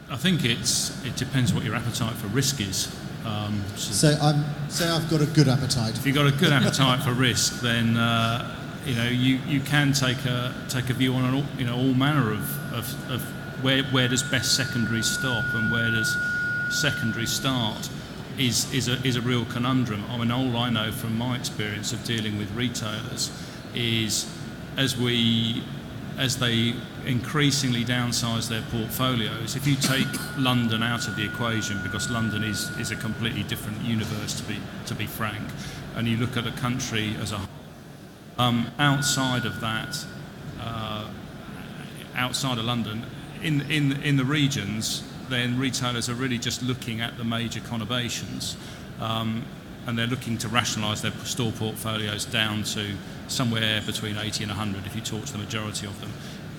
I think it depends what your appetite for risk is. Say I've got a good appetite. If you've got a good appetite for risk, then you can take a view on all manner of where does best secondary stop and where does secondary start is a real conundrum. I mean, all I know from my experience of dealing with retailers is as they increasingly downsize their portfolios, if you take London out of the equation, because London is a completely different universe to be frank, and you look at a country as a outside of that, outside of London, in the regions, then retailers are really just looking at the major conurbations, and they're looking to rationalise their store portfolios down to somewhere between 80 and 100 if you talk to the majority of them.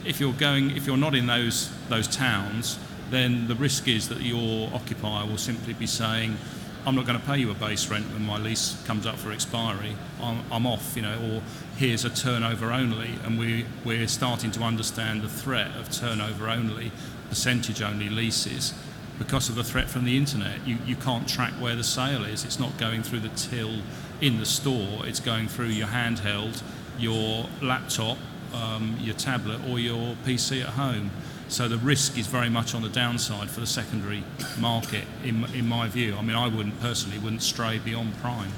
If you're not in those towns, then the risk is that your occupier will simply be saying, I'm not going to pay you a base rent when my lease comes up for expiry, I'm off, or here's a turnover only, and we're starting to understand the threat of turnover only, percentage only leases because of the threat from the internet. You can't track where the sale is. It's not going through the till in the store, it's going through your handheld, your laptop, your tablet or your PC at home. So the risk is very much on the downside for the secondary market, in my view. I mean, I wouldn't stray beyond prime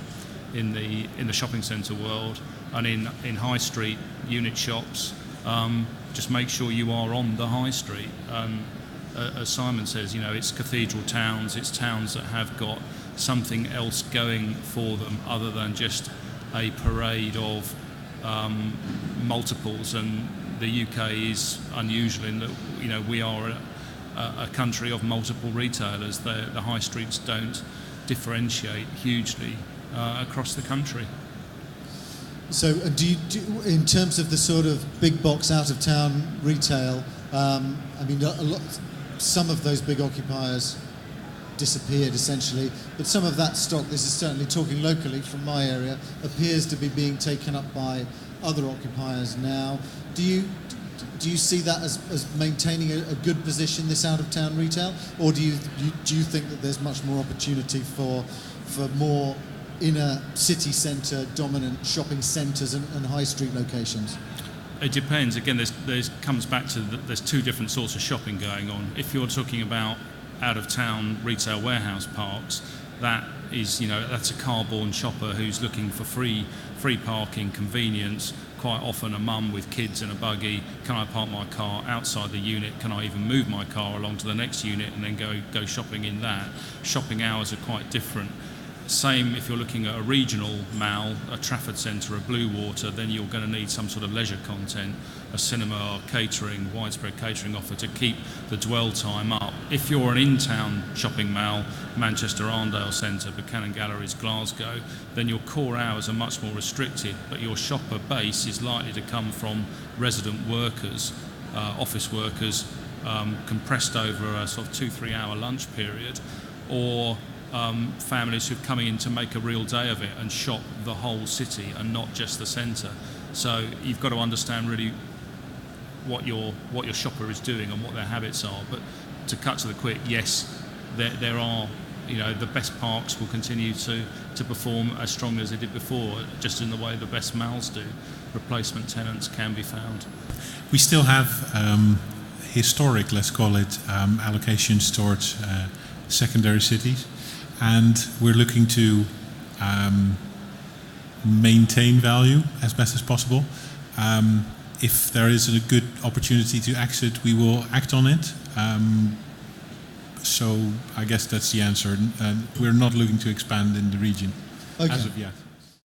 in the shopping centre world, and in high street unit shops. Just make sure you are on the high street. As Simon says, it's cathedral towns, it's towns that have got something else going for them other than just a parade of multiples. And the UK is unusual in that we are a country of multiple retailers. The high streets don't differentiate hugely across the country. So do you, in terms of the sort of big box out of town retail, some of those big occupiers disappeared essentially, but some of that stock, this is certainly talking locally from my area, appears to be being taken up by other occupiers now. Do you see that as maintaining a good position, this out of town retail, or do you think that there's much more opportunity for more inner city centre dominant shopping centres and high street locations? It depends. Again, there's comes back to there's two different sorts of shopping going on. If you're talking about out-of-town retail warehouse parks, that is, that's a car-born shopper who's looking for free parking, convenience. Quite often a mum with kids in a buggy. Can I park my car outside the unit? Can I even move my car along to the next unit and then go shopping in that? Shopping hours are quite different. Same if you're looking at a regional mall, a Trafford Centre, a Blue Water, then you're going to need some sort of leisure content, a cinema or catering, widespread catering offer to keep the dwell time up. If you're an in-town shopping mall, Manchester Arndale Centre, Buchanan Galleries, Glasgow, then your core hours are much more restricted, but your shopper base is likely to come from resident workers, office workers, compressed over a sort of 2-3 hour lunch period, or families who've coming in to make a real day of it and shop the whole city and not just the centre. So you've got to understand really what your shopper is doing and what their habits are. But to cut to the quick, yes, there are, the best parks will continue to perform as strongly as they did before, just in the way the best malls do. Replacement tenants can be found. We still have historic, let's call it, allocations towards secondary cities. And we're looking to maintain value as best as possible. If there is a good opportunity to exit, we will act on it. So I guess that's the answer. We're not looking to expand in the region as of yet.